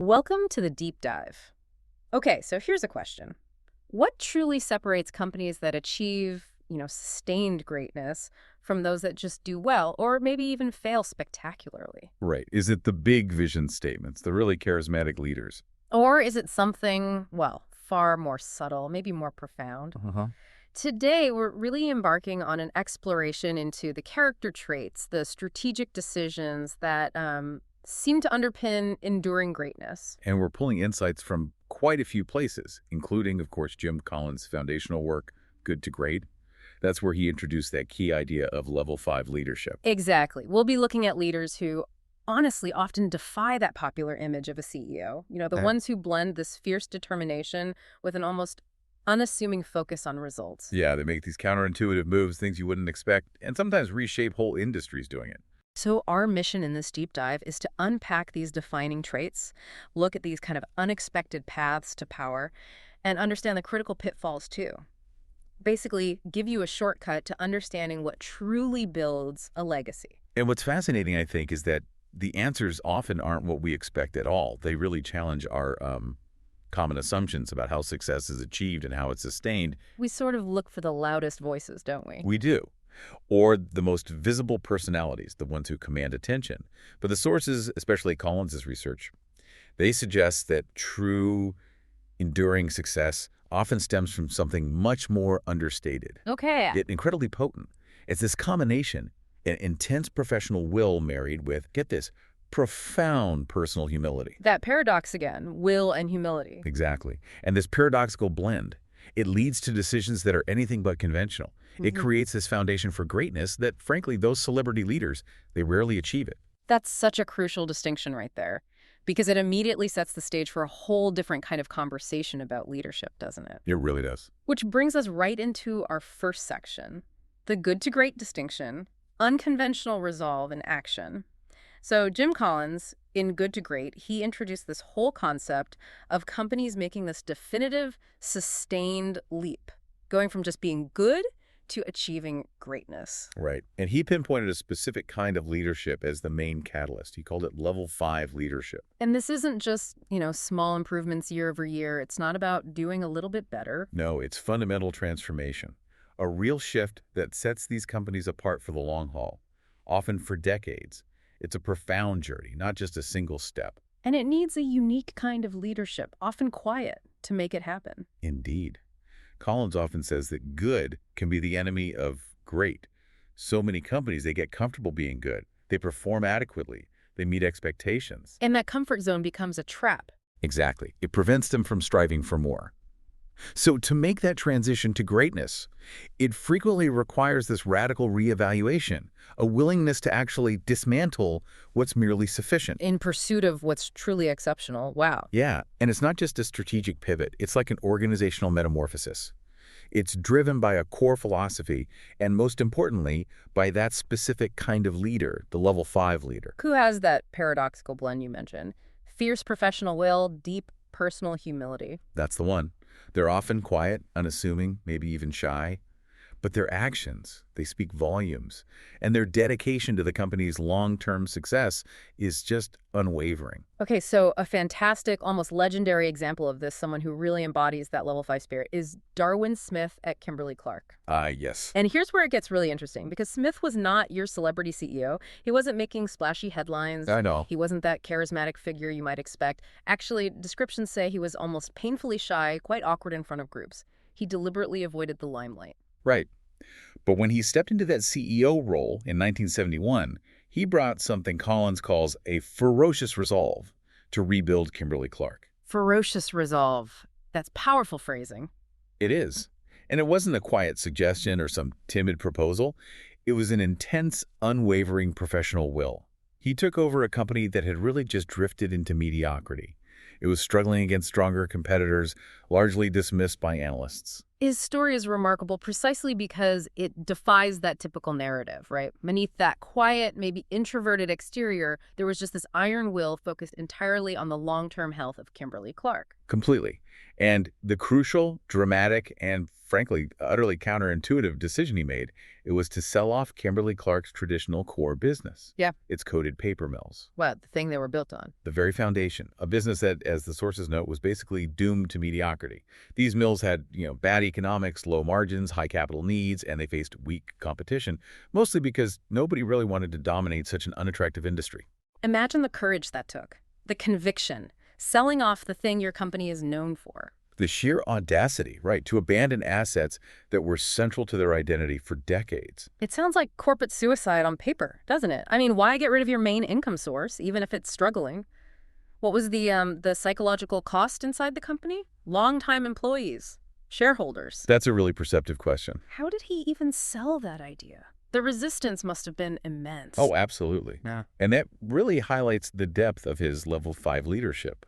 Welcome to the deep dive. Okay, so here's a question. What truly separates companies that achieve, sustained greatness from those that just do well or maybe even fail spectacularly? Right. Is it the big vision statements, the really charismatic leaders? Or is it something, well, far more subtle, maybe more profound? Uh-huh. Today, we're really embarking on an exploration into the character traits, the strategic decisions that seem to underpin enduring greatness. And we're pulling insights from quite a few places, including, of course, Jim Collins' foundational work, Good to Great. That's where he introduced that key idea of level 5 leadership. Exactly. We'll be looking at leaders who honestly often defy that popular image of a CEO. The Uh, ones who blend this fierce determination with an almost unassuming focus on results. yeah, they make these counterintuitive moves, things you wouldn't expect, and sometimes reshape whole industries doing it. So our mission in this deep dive is to unpack these defining traits, look at these kind of unexpected paths to power, and understand the critical pitfalls too. Basically, give you a shortcut to understanding what truly builds a legacy. And what's fascinating, I think, is that the answers often aren't what we expect at all. They really challenge our common assumptions about how success is achieved and how it's sustained. We sort of look for the loudest voices, don't we? We do. Or the most visible personalities, the ones who command attention. But the sources, especially Collins's research, they suggest that true, enduring success often stems from something much more understated, Okay. yet incredibly potent. It's this combination, an intense professional will married with, get this, profound personal humility. That paradox again, will and humility. Exactly. And this paradoxical blend, it leads to decisions that are anything but conventional. It Mhm. creates this foundation for greatness that, frankly, those celebrity leaders, they rarely achieve it. That's such a crucial distinction right there, because it immediately sets the stage for a whole different kind of conversation about leadership, doesn't it? It really does. Which brings us right into our first section, the good to great distinction, unconventional resolve and action. So Jim Collins, in Good to Great, he introduced this whole concept of companies making this definitive, sustained leap, going from just being good to achieving greatness. Right. And he pinpointed a specific kind of leadership as the main catalyst. He called it level 5 leadership. And this isn't just, small improvements year over year. It's not about doing a little bit better. No, it's fundamental transformation, a real shift that sets these companies apart for the long haul, often for decades. It's a profound journey, not just a single step. And it needs a unique kind of leadership, often quiet, to make it happen. Indeed. Collins often says that good can be the enemy of great. So many companies, they get comfortable being good. They perform adequately. They meet expectations. And that comfort zone becomes a trap. Exactly. It prevents them from striving for more. So to make that transition to greatness, it frequently requires this radical reevaluation, a willingness to actually dismantle what's merely sufficient. In pursuit of what's truly exceptional. Wow. Yeah, and it's not just a strategic pivot. It's like an organizational metamorphosis. It's driven by a core philosophy, and most importantly, by that specific kind of leader, the level 5 leader. Who has that paradoxical blend you mentioned? Fierce professional will, deep personal humility. That's the one. They're often quiet, unassuming, maybe even shy. But their actions, they speak volumes. And their dedication to the company's long-term success is just unwavering. Okay, so a fantastic, almost legendary example of this, someone who really embodies that level 5 spirit, is Darwin Smith at Kimberly-Clark. Yes. And here's where it gets really interesting, because Smith was not your celebrity CEO. He wasn't making splashy headlines. I know. He wasn't that charismatic figure you might expect. Actually, descriptions say he was almost painfully shy, quite awkward in front of groups. He deliberately avoided the limelight. Right. But when he stepped into that CEO role in 1971, he brought something Collins calls a ferocious resolve to rebuild Kimberly-Clark. Ferocious resolve. That's powerful phrasing. It is. And it wasn't a quiet suggestion or some timid proposal. It was an intense, unwavering professional will. He took over a company that had really just drifted into mediocrity. It was struggling against stronger competitors, largely dismissed by analysts. His story is remarkable precisely because it defies that typical narrative, right? Beneath that quiet, maybe introverted exterior, there was just this iron will focused entirely on the long-term health of Kimberly-Clark. Completely. And the crucial, dramatic, and frankly, utterly counterintuitive decision he made, it was to sell off Kimberly-Clark's traditional core business. Yeah. Its coated paper mills. What, the thing they were built on? The very foundation, a business that, as the sources note, was basically doomed to mediocrity. These mills had, bad economics, low margins, high capital needs, and they faced weak competition, mostly because nobody really wanted to dominate such an unattractive industry. Imagine the courage that took, the conviction, selling off the thing your company is known for. The sheer audacity, right, to abandon assets that were central to their identity for decades. It sounds like corporate suicide on paper, doesn't it? I mean, why get rid of your main income source, even if it's struggling? What was the psychological cost inside the company? Longtime employees, shareholders. That's a really perceptive question. How did he even sell that idea? The resistance must have been immense. Oh, absolutely. Yeah. And that really highlights the depth of his level 5 leadership.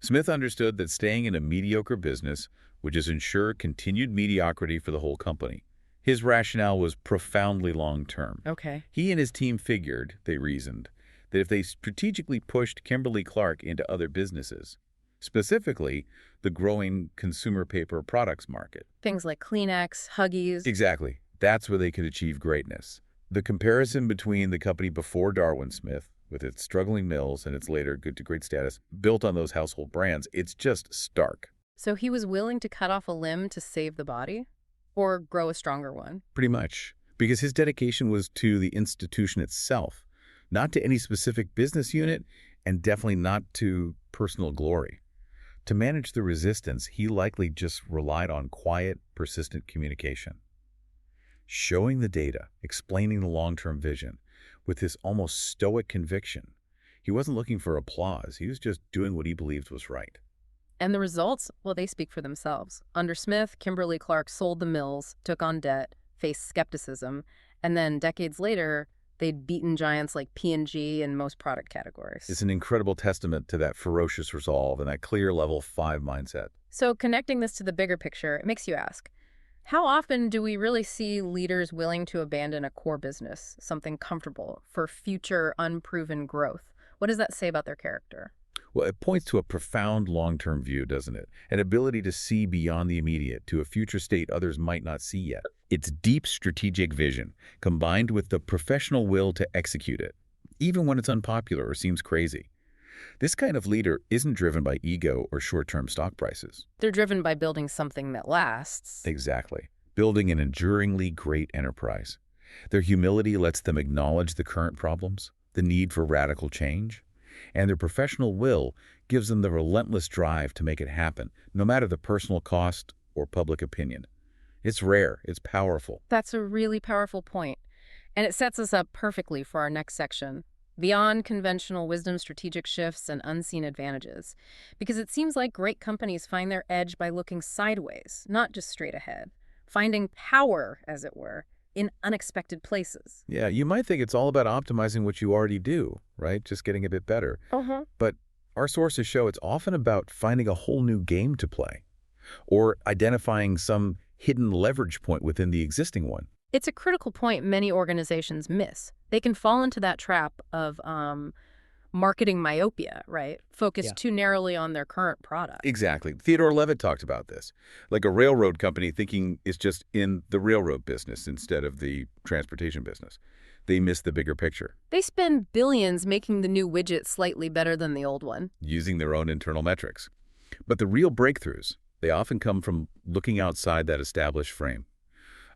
Smith understood that staying in a mediocre business would just ensure continued mediocrity for the whole company. His rationale was profoundly long-term. Okay. He and his team figured, they reasoned, that if they strategically pushed Kimberly-Clark into other businesses, specifically the growing consumer paper products market. Things like Kleenex, Huggies. Exactly. That's where they could achieve greatness. The comparison between the company before Darwin Smith, with its struggling mills and its later good-to-great status, built on those household brands, it's just stark. So he was willing to cut off a limb to save the body? Or grow a stronger one? Pretty much. Because his dedication was to the institution itself, not to any specific business unit, and definitely not to personal glory. To manage the resistance, he likely just relied on quiet, persistent communication. Showing the data, explaining the long-term vision, with this almost stoic conviction. He wasn't looking for applause. He was just doing what he believed was right. And the results, well, they speak for themselves. Under Smith, Kimberly-Clark sold the mills, took on debt, faced skepticism, and then decades later, they'd beaten giants like P&G in most product categories. It's an incredible testament to that ferocious resolve and that clear level 5 mindset. So connecting this to the bigger picture, it makes you ask, how often do we really see leaders willing to abandon a core business, something comfortable, for future unproven growth? What does that say about their character? Well, it points to a profound long-term view, doesn't it? An ability to see beyond the immediate, to a future state others might not see yet. It's deep strategic vision, combined with the professional will to execute it, even when it's unpopular or seems crazy. This kind of leader isn't driven by ego or short-term stock prices. They're driven by building something that lasts. Exactly. Building an enduringly great enterprise. Their humility lets them acknowledge the current problems, the need for radical change, and their professional will gives them the relentless drive to make it happen, no matter the personal cost or public opinion. It's rare. It's powerful. That's a really powerful point. And it sets us up perfectly for our next section. Beyond conventional wisdom, strategic shifts, and unseen advantages. Because it seems like great companies find their edge by looking sideways, not just straight ahead. Finding power, as it were, in unexpected places. Yeah, you might think it's all about optimizing what you already do, right? Just getting a bit better. But our sources show it's often about finding a whole new game to play, or identifying some hidden leverage point within the existing one. It's a critical point many organizations miss. They can fall into that trap of marketing myopia, right? Focused too narrowly on their current product. Exactly. Theodore Levitt talked about this. Like a railroad company thinking it's just in the railroad business instead of the transportation business. They miss the bigger picture. They spend billions making the new widget slightly better than the old one. Using their own internal metrics. But the real breakthroughs, they often come from looking outside that established frame.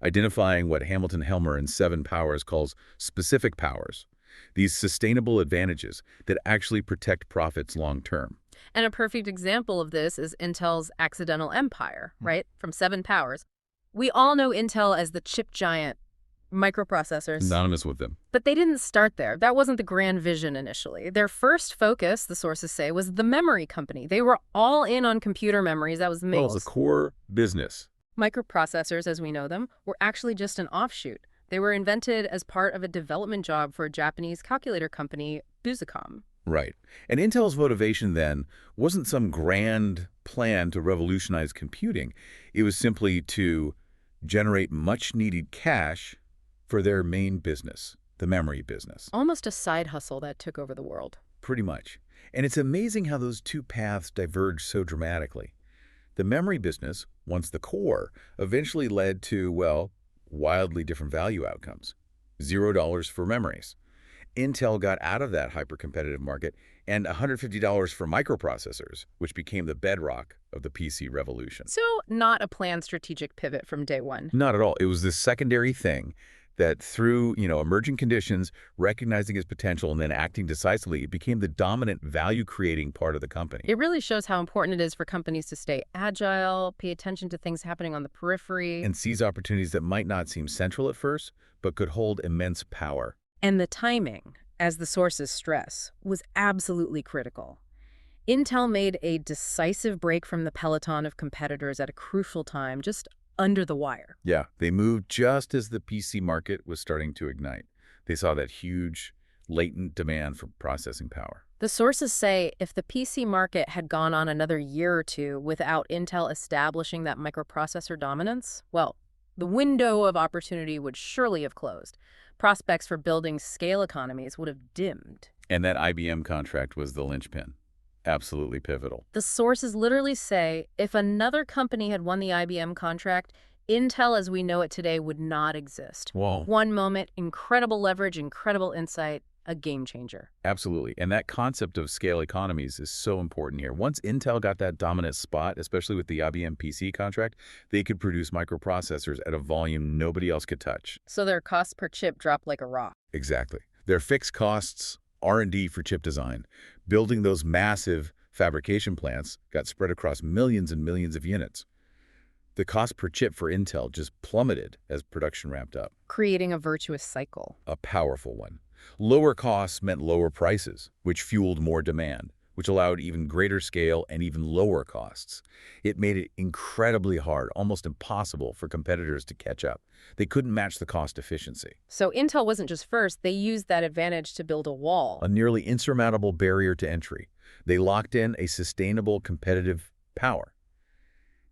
Identifying what Hamilton Helmer in 7 Powers calls specific powers, these sustainable advantages that actually protect profits long-term. And a perfect example of this is Intel's accidental empire, right? From 7 Powers. We all know Intel as the chip giant, microprocessors. Synonymous with them. But they didn't start there. That wasn't the grand vision initially. Their first focus, the sources say, was the memory company. They were all in on computer memories. That was the Well, the core business. Microprocessors, as we know them, were actually just an offshoot. They were invented as part of a development job for a Japanese calculator company, Busicom. Right. And Intel's motivation then wasn't some grand plan to revolutionize computing. It was simply to generate much-needed cash for their main business, the memory business. Almost a side hustle that took over the world. Pretty much. And it's amazing how those two paths diverge so dramatically. The memory business, once the core, eventually led to, well, wildly different value outcomes. $0 for memories. Intel got out of that hyper-competitive market, and $150 for microprocessors, which became the bedrock of the PC revolution. So not a planned strategic pivot from day one. Not at all. It was this secondary thing that through, emerging conditions, recognizing its potential and then acting decisively, it became the dominant value-creating part of the company. It really shows how important it is for companies to stay agile, pay attention to things happening on the periphery. And seize opportunities that might not seem central at first, but could hold immense power. And the timing, as the sources stress, was absolutely critical. Intel made a decisive break from the peloton of competitors at a crucial time, just under the wire. Yeah, they moved just as the PC market was starting to ignite. They saw that huge, latent demand for processing power. The sources say if the PC market had gone on another year or two without Intel establishing that microprocessor dominance, well, the window of opportunity would surely have closed. Prospects for building scale economies would have dimmed. And that IBM contract was the linchpin. Absolutely pivotal. The sources literally say if another company had won the IBM contract, Intel as we know it today would not exist. Whoa. One moment, incredible leverage, incredible insight, a game changer. Absolutely. And that concept of scale economies is so important here. Once Intel got that dominant spot, especially with the IBM PC contract, they could produce microprocessors at a volume nobody else could touch. So their cost per chip dropped like a rock. Exactly. Their fixed costs, R&D for chip design, building those massive fabrication plants got spread across millions and millions of units. The cost per chip for Intel just plummeted as production ramped up. Creating a virtuous cycle. A powerful one. Lower costs meant lower prices, which fueled more demand, which allowed even greater scale and even lower costs. It made it incredibly hard, almost impossible for competitors to catch up. They couldn't match the cost efficiency. So Intel wasn't just first, they used that advantage to build a wall. A nearly insurmountable barrier to entry. They locked in a sustainable competitive power.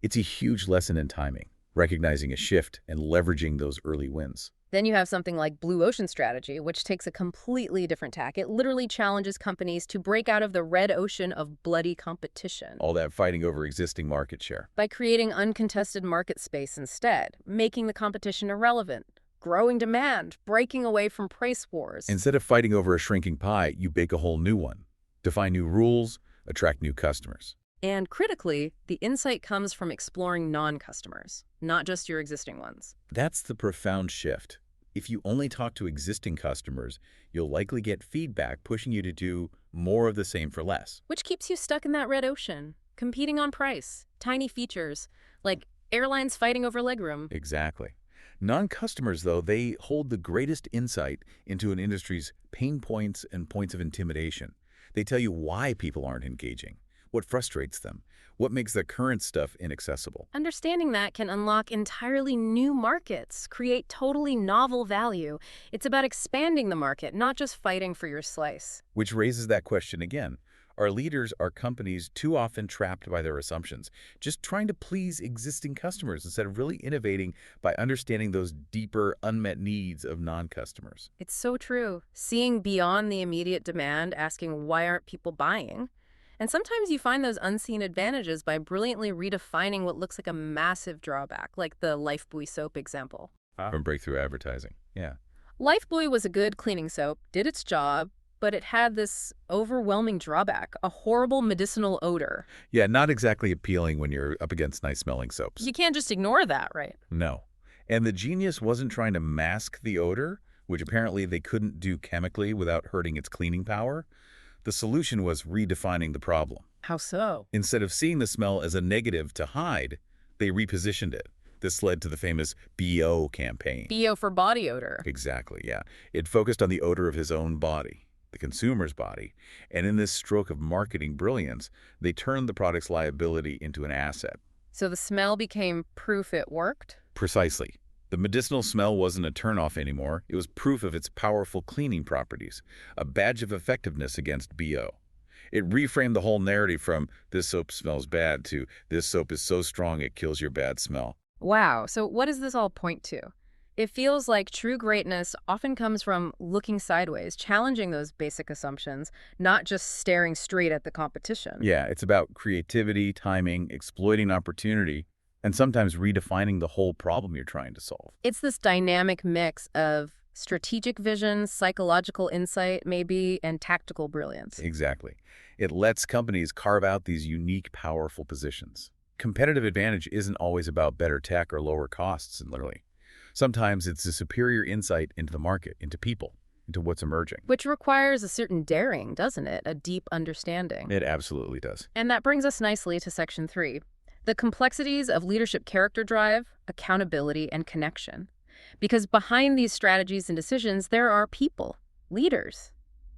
It's a huge lesson in timing, recognizing a shift and leveraging those early wins. Then you have something like Blue Ocean strategy, which takes a completely different tack. It literally challenges companies to break out of the red ocean of bloody competition. All that fighting over existing market share. By creating uncontested market space instead, making the competition irrelevant, growing demand, breaking away from price wars. Instead of fighting over a shrinking pie, you bake a whole new one. Define new rules, attract new customers. And critically, the insight comes from exploring non-customers, not just your existing ones. That's the profound shift. If you only talk to existing customers, you'll likely get feedback pushing you to do more of the same for less. Which keeps you stuck in that red ocean, competing on price, tiny features, like airlines fighting over legroom. Exactly. Non-customers, though, they hold the greatest insight into an industry's pain points and points of intimidation. They tell you why people aren't engaging, what frustrates them, what makes the current stuff inaccessible. Understanding that can unlock entirely new markets, create totally novel value. It's about expanding the market, not just fighting for your slice. Which raises that question again. Are leaders, are companies too often trapped by their assumptions, just trying to please existing customers instead of really innovating by understanding those deeper unmet needs of non-customers? It's so true. Seeing beyond the immediate demand, asking why aren't people buying? And sometimes you find those unseen advantages by brilliantly redefining what looks like a massive drawback, like the Lifebuoy soap example. From breakthrough advertising. Yeah. Lifebuoy was a good cleaning soap, did its job, but it had this overwhelming drawback, a horrible medicinal odor. Yeah, not exactly appealing when you're up against nice-smelling soaps. You can't just ignore that, right? No. And the genius wasn't trying to mask the odor, which apparently they couldn't do chemically without hurting its cleaning power. The solution was redefining the problem. How so? Instead of seeing the smell as a negative to hide, they repositioned it. This led to the famous BO campaign. BO for body odor. Exactly, yeah. It focused on the odor of his own body, the consumer's body, and in this stroke of marketing brilliance, they turned the product's liability into an asset. So the smell became proof it worked? Precisely. The medicinal smell wasn't a turnoff anymore. It was proof of its powerful cleaning properties, a badge of effectiveness against BO. It reframed the whole narrative from "this soap smells bad" to "this soap is so strong it kills your bad smell." Wow, so what does this all point to? It feels like true greatness often comes from looking sideways, challenging those basic assumptions, not just staring straight at the competition. Yeah, it's about creativity, timing, exploiting opportunity, and sometimes redefining the whole problem you're trying to solve. It's this dynamic mix of strategic vision, psychological insight, maybe, and tactical brilliance. Exactly. It lets companies carve out these unique, powerful positions. Competitive advantage isn't always about better tech or lower costs, literally. Sometimes it's a superior insight into the market, into people, into what's emerging. Which requires a certain daring, doesn't it? A deep understanding. It absolutely does. And that brings us nicely to Section 3, the complexities of leadership character drive, accountability, and connection. Because behind these strategies and decisions, there are people, leaders,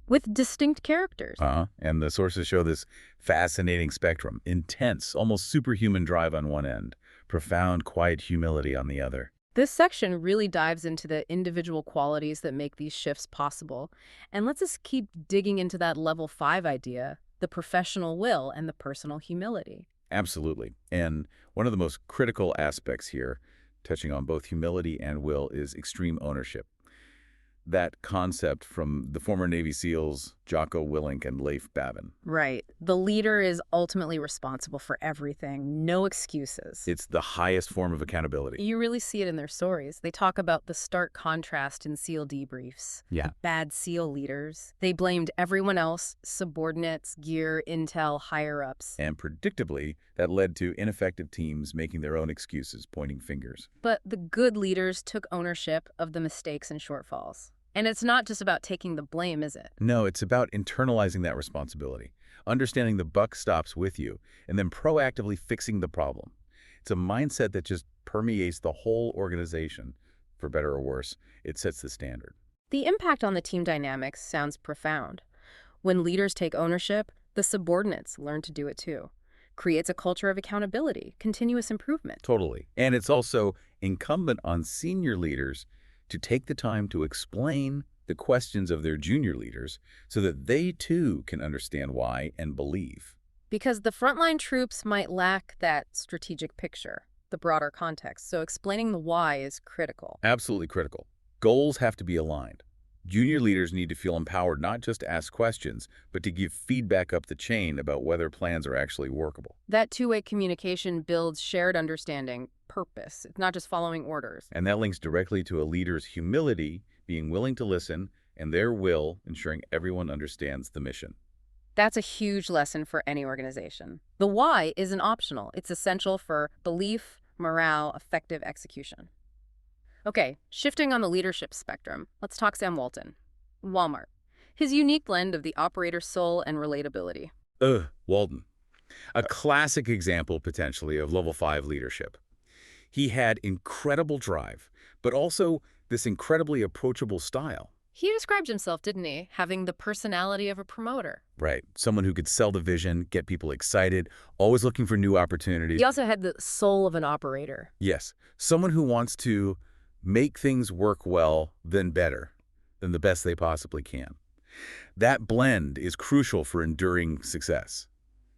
with distinct characters. And the sources show this fascinating spectrum: intense, almost superhuman drive on one end, profound, quiet humility on the other. This section really dives into the individual qualities that make these shifts possible, and lets us keep digging into that level 5 idea, the professional will and the personal humility. Absolutely. And one of the most critical aspects here, touching on both humility and will, is extreme ownership. That concept from the former Navy SEALs Jocko Willink and Leif Babin. Right. The leader is ultimately responsible for everything. No excuses. It's the highest form of accountability. You really see it in their stories. They talk about the stark contrast in SEAL debriefs. Yeah. The bad SEAL leaders. They blamed everyone else, subordinates, gear, intel, higher-ups. And predictably, that led to ineffective teams making their own excuses, pointing fingers. But the good leaders took ownership of the mistakes and shortfalls. And it's not just about taking the blame, is it? No, it's about internalizing that responsibility, understanding the buck stops with you, and then proactively fixing the problem. It's a mindset that just permeates the whole organization. For better or worse, it sets the standard. The impact on the team dynamics sounds profound. When leaders take ownership, the subordinates learn to do it too. Creates a culture of accountability, continuous improvement. Totally. And it's also incumbent on senior leaders to take the time to explain the questions of their junior leaders so that they too can understand why and believe. Because the frontline troops might lack that strategic picture, the broader context, so explaining the why is critical. Absolutely critical. Goals have to be aligned. Junior leaders need to feel empowered not just to ask questions, but to give feedback up the chain about whether plans are actually workable. That two-way communication builds shared understanding, purpose. It's not just following orders. And that links directly to a leader's humility, being willing to listen, and their will, ensuring everyone understands the mission. That's a huge lesson for any organization. The why isn't optional. It's essential for belief, morale, effective execution. Okay, shifting on the leadership spectrum, let's talk Sam Walton. Walmart. His unique blend of the operator's soul and relatability. Walton. A classic example, potentially, of level 5 leadership. He had incredible drive, but also this incredibly approachable style. He described himself, didn't he, having the personality of a promoter. Right. Someone who could sell the vision, get people excited, always looking for new opportunities. He also had the soul of an operator. Yes. Someone who wants to make things work well, then better, than the best they possibly can. That blend is crucial for enduring success.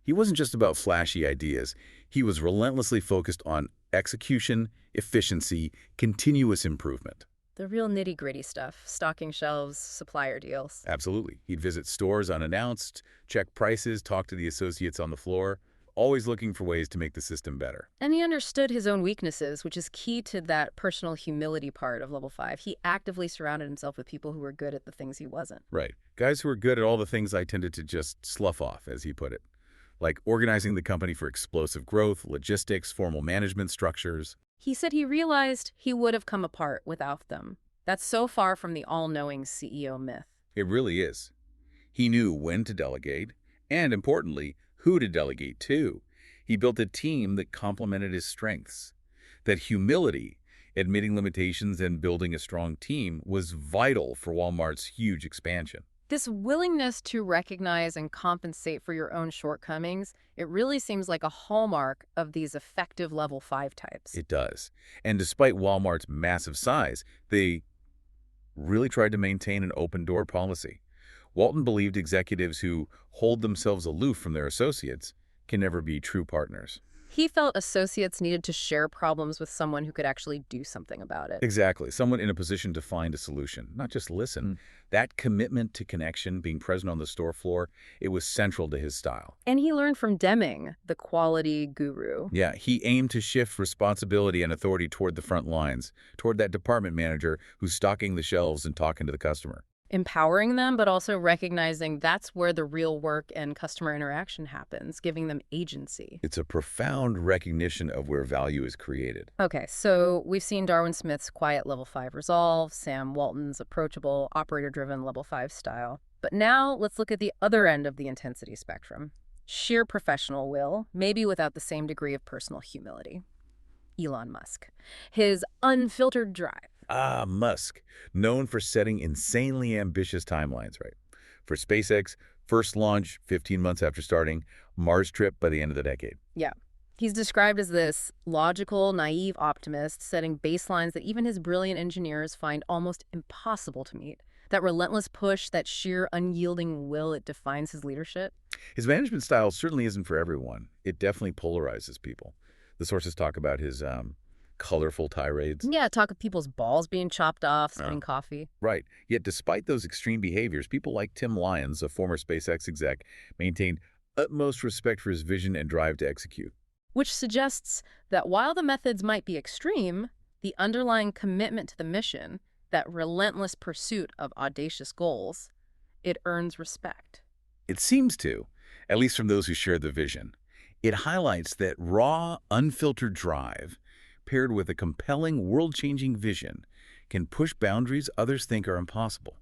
He wasn't just about flashy ideas. He was relentlessly focused on execution, efficiency, continuous improvement. The real nitty-gritty stuff, stocking shelves, supplier deals. Absolutely. He'd visit stores unannounced, check prices, talk to the associates on the floor, always looking for ways to make the system better. And he understood his own weaknesses, which is key to that personal humility part of level 5. He actively surrounded himself with people who were good at the things he wasn't. Right. Guys who were good at all the things I tended to just slough off, as he put it. Like organizing the company for explosive growth, logistics, formal management structures. He said he realized he would have come apart without them. That's so far from the all-knowing CEO myth. It really is. He knew when to delegate, and importantly, who to delegate to. He built a team that complemented his strengths. That humility, admitting limitations and building a strong team, was vital for Walmart's huge expansion. This willingness to recognize and compensate for your own shortcomings, it really seems like a hallmark of these effective level 5 types. It does. And despite Walmart's massive size, they really tried to maintain an open-door policy. Walton believed executives who hold themselves aloof from their associates can never be true partners. He felt associates needed to share problems with someone who could actually do something about it. Exactly. Someone in a position to find a solution, not just listen. That commitment to connection, being present on the store floor, it was central to his style. And he learned from Deming, the quality guru. Yeah, he aimed to shift responsibility and authority toward the front lines, toward that department manager who's stocking the shelves and talking to the customer. Empowering them, but also recognizing that's where the real work and customer interaction happens, giving them agency. It's a profound recognition of where value is created. Okay, so we've seen Darwin Smith's quiet level 5 resolve, Sam Walton's approachable, operator-driven level 5 style. But now let's look at the other end of the intensity spectrum. Sheer professional will, maybe without the same degree of personal humility. Elon Musk. His unfiltered drive. Ah, Musk, known for setting insanely ambitious timelines, right? For SpaceX, first launch 15 months after starting, Mars trip by the end of the decade. Yeah. He's described as this logical, naive optimist, setting baselines that even his brilliant engineers find almost impossible to meet. That relentless push, that sheer unyielding will, it defines his leadership. His management style certainly isn't for everyone. It definitely polarizes people. The sources talk about his colorful tirades. Yeah, talk of people's balls being chopped off, spilling coffee. Right. Yet despite those extreme behaviors, people like Tim Lyons, a former SpaceX exec, maintained utmost respect for his vision and drive to execute. Which suggests that while the methods might be extreme, the underlying commitment to the mission, that relentless pursuit of audacious goals, it earns respect. It seems to, at least from those who share the vision. It highlights that raw, unfiltered drive, paired with a compelling, world-changing vision, can push boundaries others think are impossible,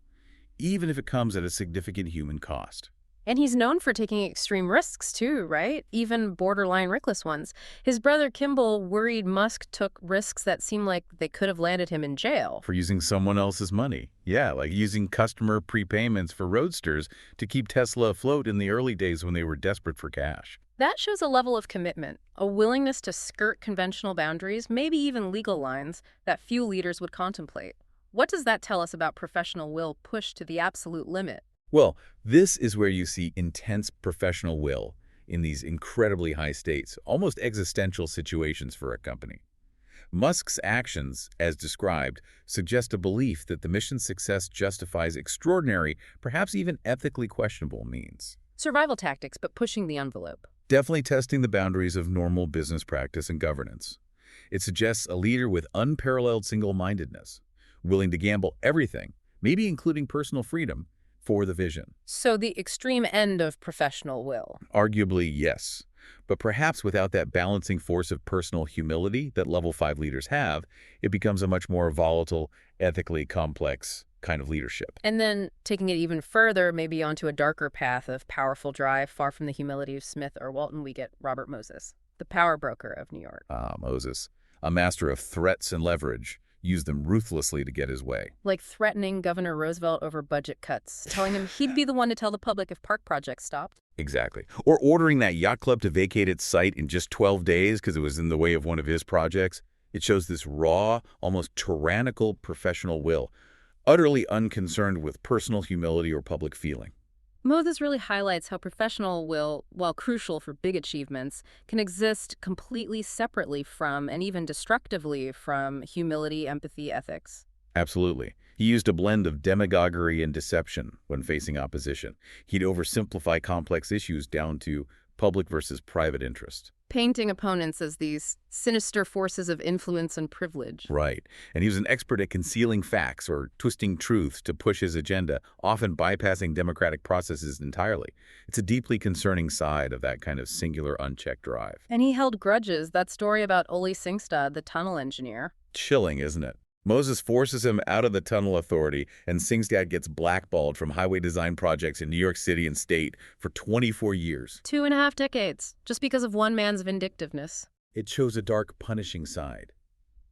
even if it comes at a significant human cost. And he's known for taking extreme risks too, right? Even borderline reckless ones. His brother Kimball worried Musk took risks that seemed like they could have landed him in jail. For using someone else's money. Yeah, like using customer prepayments for roadsters to keep Tesla afloat in the early days when they were desperate for cash. That shows a level of commitment, a willingness to skirt conventional boundaries, maybe even legal lines, that few leaders would contemplate. What does that tell us about professional will pushed to the absolute limit? Well, this is where you see intense professional will in these incredibly high stakes, almost existential situations for a company. Musk's actions, as described, suggest a belief that the mission's success justifies extraordinary, perhaps even ethically questionable means. Survival tactics, but pushing the envelope. Definitely testing the boundaries of normal business practice and governance. It suggests a leader with unparalleled single-mindedness, willing to gamble everything, maybe including personal freedom, for the vision. So the extreme end of professional will. Arguably, yes. But perhaps without that balancing force of personal humility that level 5 leaders have, it becomes a much more volatile, ethically complex kind of leadership. And then taking it even further, maybe onto a darker path of powerful drive, far from the humility of Smith or Walton, we get Robert Moses, the power broker of New York. Ah, Moses, a master of threats and leverage, used them ruthlessly to get his way. Like threatening Governor Roosevelt over budget cuts, telling him he'd be the one to tell the public if park projects stopped. Exactly. Or ordering that yacht club to vacate its site in just 12 days because it was in the way of one of his projects. It shows this raw, almost tyrannical professional will, utterly unconcerned with personal humility or public feeling. Moses really highlights how professional will, while crucial for big achievements, can exist completely separately from, and even destructively from, humility, empathy, ethics. Absolutely. He used a blend of demagoguery and deception when facing opposition. He'd oversimplify complex issues down to public versus private interest. Painting opponents as these sinister forces of influence and privilege. Right. And he was an expert at concealing facts or twisting truth to push his agenda, often bypassing democratic processes entirely. It's a deeply concerning side of that kind of singular, unchecked drive. And he held grudges. That story about Ole Singstad, the tunnel engineer. Chilling, isn't it? Moses forces him out of the tunnel authority, and Singstad gets blackballed from highway design projects in New York City and state for 24 years. 2.5 decades, just because of one man's vindictiveness. It shows a dark, punishing side,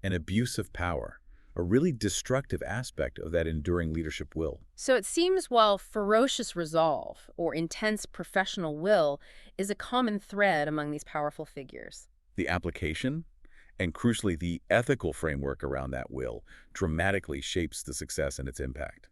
an abuse of power, a really destructive aspect of that enduring leadership will. So it seems while ferocious resolve or intense professional will is a common thread among these powerful figures. The application, and crucially the ethical framework around that will, dramatically shapes the success and its impact.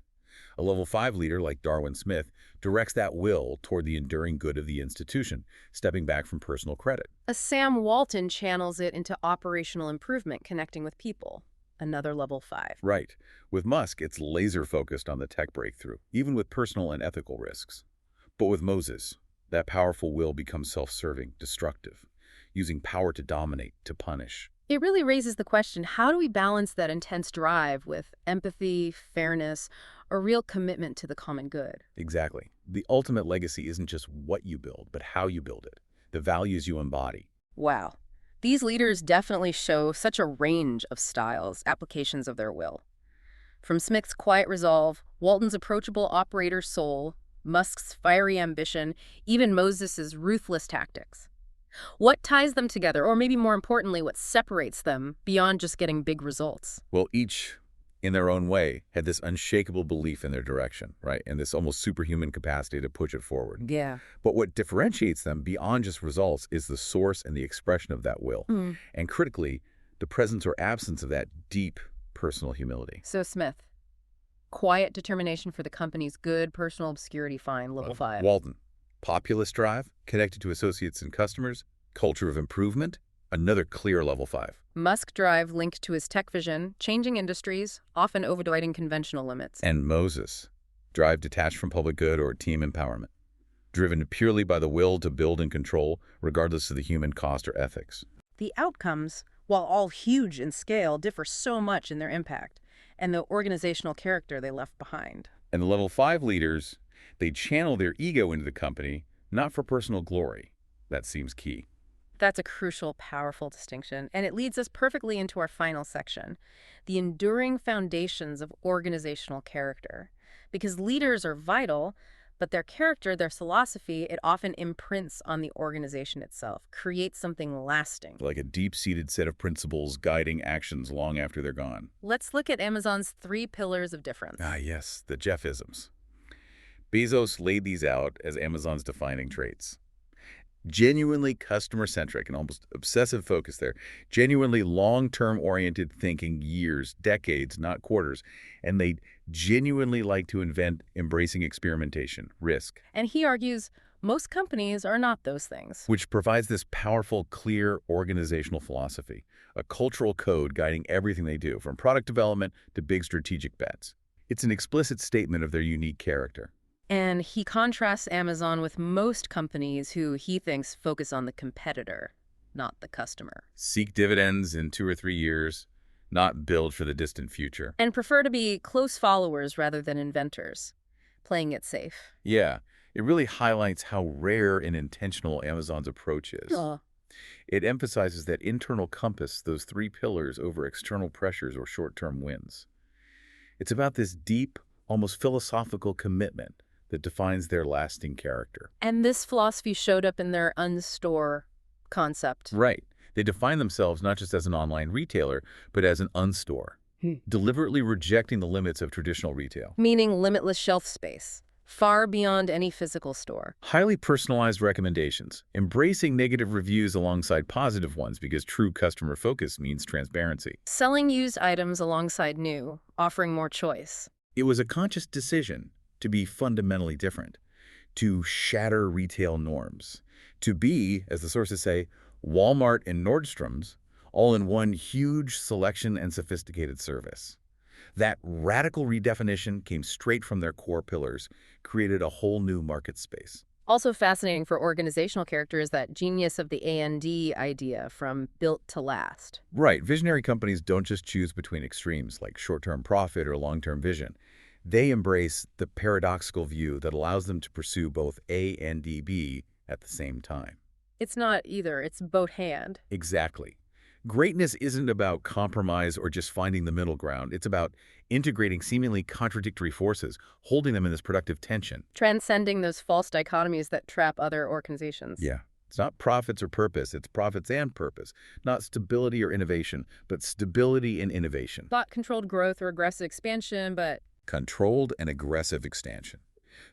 A level 5 leader like Darwin Smith directs that will toward the enduring good of the institution, stepping back from personal credit. A Sam Walton channels it into operational improvement, connecting with people. Another level 5. Right. With Musk, it's laser-focused on the tech breakthrough, even with personal and ethical risks. But with Moses, that powerful will becomes self-serving, destructive, using power to dominate, to punish. It really raises the question, how do we balance that intense drive with empathy, fairness, or real commitment to the common good? Exactly. The ultimate legacy isn't just what you build, but how you build it, the values you embody. Wow. These leaders definitely show such a range of styles, applications of their will. From Smith's quiet resolve, Walton's approachable operator soul, Musk's fiery ambition, even Moses's ruthless tactics. What ties them together, or maybe more importantly, what separates them beyond just getting big results? Well, each, in their own way, had this unshakable belief in their direction, right? And this almost superhuman capacity to push it forward. Yeah. But what differentiates them beyond just results is the source and the expression of that will. And critically, the presence or absence of that deep personal humility. So Smith, quiet determination for the company's good, personal obscurity, fine, level 5. Walton, populist drive, connected to associates and customers, culture of improvement, another clear level 5. Musk drive linked to his tech vision, changing industries, often overriding conventional limits. And Moses, drive detached from public good or team empowerment, driven purely by the will to build and control, regardless of the human cost or ethics. The outcomes, while all huge in scale, differ so much in their impact and the organizational character they left behind. And the level 5 leaders, they channel their ego into the company, not for personal glory. That seems key. That's a crucial, powerful distinction, and it leads us perfectly into our final section, the enduring foundations of organizational character. Because leaders are vital, but their character, their philosophy, it often imprints on the organization itself, creates something lasting. Like a deep-seated set of principles guiding actions long after they're gone. Let's look at Amazon's 3 pillars of difference. Ah, yes, the Jeffisms. Bezos laid these out as Amazon's defining traits. Genuinely customer-centric and almost obsessive focus there. Genuinely long-term oriented thinking, years, decades, not quarters. And they genuinely like to invent, embracing experimentation, risk. And he argues most companies are not those things. Which provides this powerful, clear organizational philosophy, a cultural code guiding everything they do, from product development to big strategic bets. It's an explicit statement of their unique character. And he contrasts Amazon with most companies who he thinks focus on the competitor, not the customer. Seek dividends in 2 or 3 years, not build for the distant future. And prefer to be close followers rather than inventors, playing it safe. Yeah, it really highlights how rare and intentional Amazon's approach is. It emphasizes that internal compass, those 3 pillars, over external pressures or short-term wins. It's about this deep, almost philosophical commitment that defines their lasting character. And this philosophy showed up in their unstore concept. Right. They define themselves not just as an online retailer, but as an unstore, deliberately rejecting the limits of traditional retail. Meaning limitless shelf space, far beyond any physical store. Highly personalized recommendations, embracing negative reviews alongside positive ones because true customer focus means transparency. Selling used items alongside new, offering more choice. It was a conscious decision to be fundamentally different, to shatter retail norms, to be, as the sources say, Walmart and Nordstrom's, all in one huge selection and sophisticated service. That radical redefinition came straight from their core pillars, created a whole new market space. Also fascinating for organizational character is that genius of the A&D idea, from built to last. Right. Visionary companies don't just choose between extremes like short-term profit or long-term vision. They embrace the paradoxical view that allows them to pursue both A and B at the same time. It's not either, it's both hand. Exactly. Greatness isn't about compromise or just finding the middle ground. It's about integrating seemingly contradictory forces, holding them in this productive tension. Transcending those false dichotomies that trap other organizations. Yeah. It's not profits or purpose, it's profits and purpose. Not stability or innovation, but stability and innovation. Thought controlled growth or aggressive expansion, but Controlled and aggressive expansion.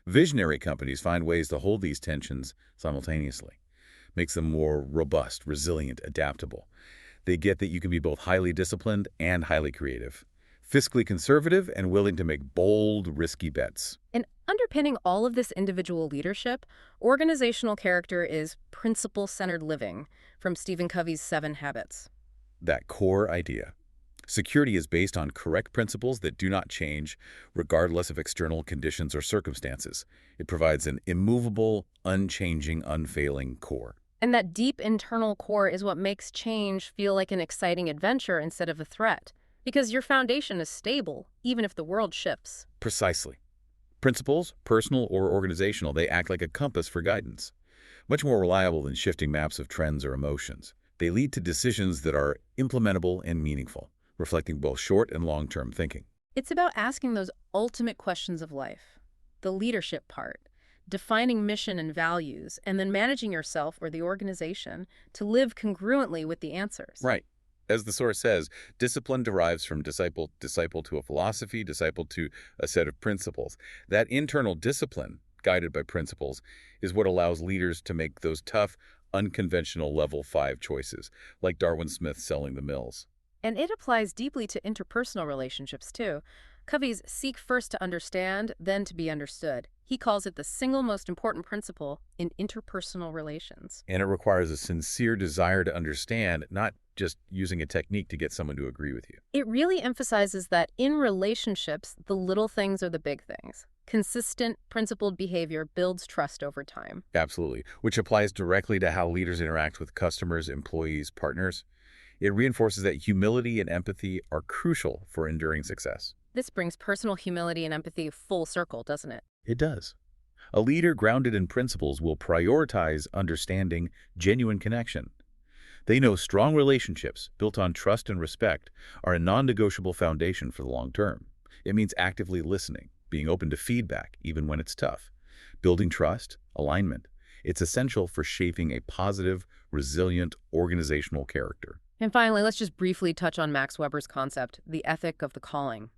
Visionary companies find ways to hold these tensions simultaneously. Makes them more robust, resilient, adaptable. They get that you can be both highly disciplined and highly creative. Fiscally conservative and willing to make bold, risky bets. and underpinning all of this individual leadership, organizational character is principle-centered living from Stephen Covey's 7 Habits. That core idea. Security is based on correct principles that do not change, regardless of external conditions or circumstances. It provides an immovable, unchanging, unfailing core. And that deep internal core is what makes change feel like an exciting adventure instead of a threat, because your foundation is stable, even if the world shifts. Precisely. Principles, personal or organizational, they act like a compass for guidance. Much more reliable than shifting maps of trends or emotions. They lead to decisions that are implementable and meaningful, reflecting both short and long-term thinking. It's about asking those ultimate questions of life, the leadership part, defining mission and values, and then managing yourself or the organization to live congruently with the answers. Right. As the source says, discipline derives from disciple to a philosophy, disciple to a set of principles. That internal discipline, guided by principles, is what allows leaders to make those tough, unconventional level 5 choices, like Darwin Smith selling the mills. And it applies deeply to interpersonal relationships, too. Covey's seek first to understand, then to be understood. He calls it the single most important principle in interpersonal relations. And it requires a sincere desire to understand, not just using a technique to get someone to agree with you. It really emphasizes that in relationships, the little things are the big things. Consistent, principled behavior builds trust over time. Absolutely. Which applies directly to how leaders interact with customers, employees, partners. It reinforces that humility and empathy are crucial for enduring success. This brings personal humility and empathy full circle, doesn't it? It does. A leader grounded in principles will prioritize understanding, genuine connection. They know strong relationships built on trust and respect are a non-negotiable foundation for the long term. It means actively listening, being open to feedback, even when it's tough. Building trust, alignment. It's essential for shaping a positive, resilient organizational character. And finally, let's just briefly touch on Max Weber's concept, the ethic of the calling,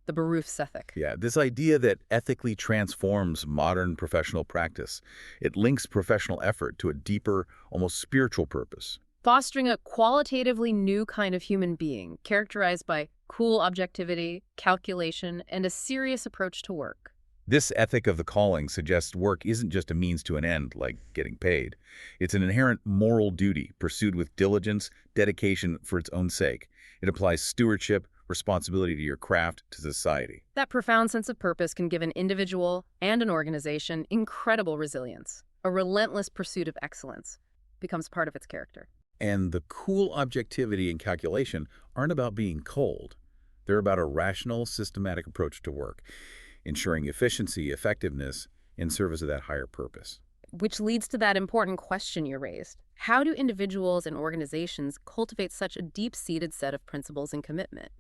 the Beruf's ethic. Yeah, this idea that ethically transforms modern professional practice. It links professional effort to a deeper, almost spiritual purpose. Fostering a qualitatively new kind of human being, characterized by cool objectivity, calculation, and a serious approach to work. This ethic of the calling suggests work isn't just a means to an end, like getting paid. It's an inherent moral duty pursued with diligence, dedication for its own sake. It applies stewardship, responsibility to your craft, to society. That profound sense of purpose can give an individual and an organization incredible resilience. A relentless pursuit of excellence becomes part of its character. And the cool objectivity and calculation aren't about being cold. They're about a rational, systematic approach to work, ensuring efficiency, effectiveness, in service of that higher purpose. Which leads to that important question you raised. How do individuals and organizations cultivate such a deep-seated set of principles and commitment,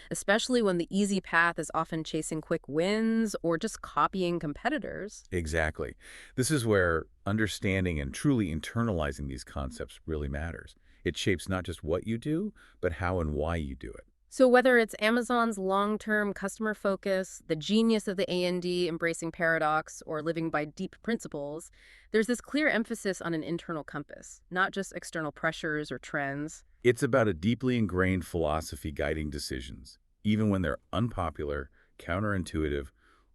especially when the easy path is often chasing quick wins or just copying competitors? Exactly. This is where understanding and truly internalizing these concepts really matters. It shapes not just what you do, but how and why you do it. So whether it's Amazon's long-term customer focus, the genius of the A&D embracing paradox, or living by deep principles, there's this clear emphasis on an internal compass, not just external pressures or trends. It's about a deeply ingrained philosophy guiding decisions, even when they're unpopular, counterintuitive,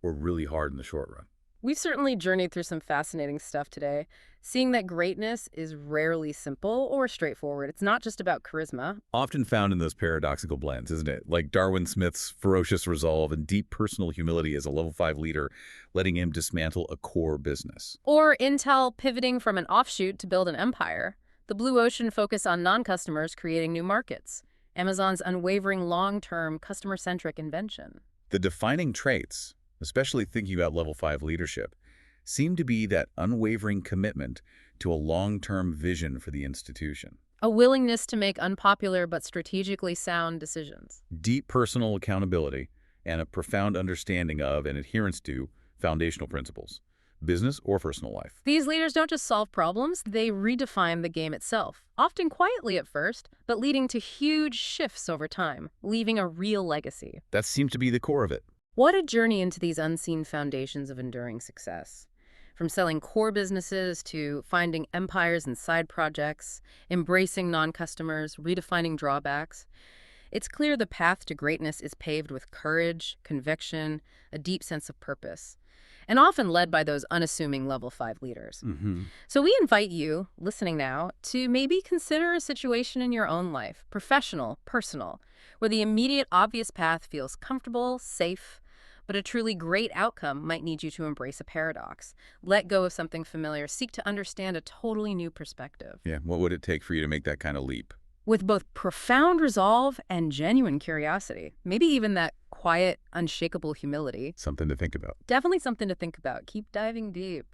or really hard in the short run. We've certainly journeyed through some fascinating stuff today, seeing that greatness is rarely simple or straightforward. It's not just about charisma. Often found in those paradoxical blends, isn't it? Like Darwin Smith's ferocious resolve and deep personal humility as a level 5 leader, letting him dismantle a core business. Or Intel pivoting from an offshoot to build an empire. The blue ocean focus on non-customers creating new markets. Amazon's unwavering long-term customer-centric invention. The defining traits, especially thinking about level 5 leadership, seem to be that unwavering commitment to a long-term vision for the institution. A willingness to make unpopular but strategically sound decisions. Deep personal accountability and a profound understanding of and adherence to foundational principles. business or personal life. These leaders don't just solve problems, they redefine the game itself, often quietly at first, but leading to huge shifts over time, leaving a real legacy. That seems to be the core of it. What a journey into these unseen foundations of enduring success. From selling core businesses to finding empires and side projects, embracing non-customers, redefining drawbacks. It's clear the path to greatness is paved with courage, conviction, a deep sense of purpose, and often led by those unassuming level 5 leaders. So we invite you, listening now, to maybe consider a situation in your own life, professional, personal, where the immediate obvious path feels comfortable, safe, but a truly great outcome might need you to embrace a paradox. Let go of something familiar, seek to understand a totally new perspective. Yeah, what would it take for you to make that kind of leap? With both profound resolve and genuine curiosity, maybe even that quiet, unshakable humility. Something to think about. Definitely something to think about. Keep diving deep.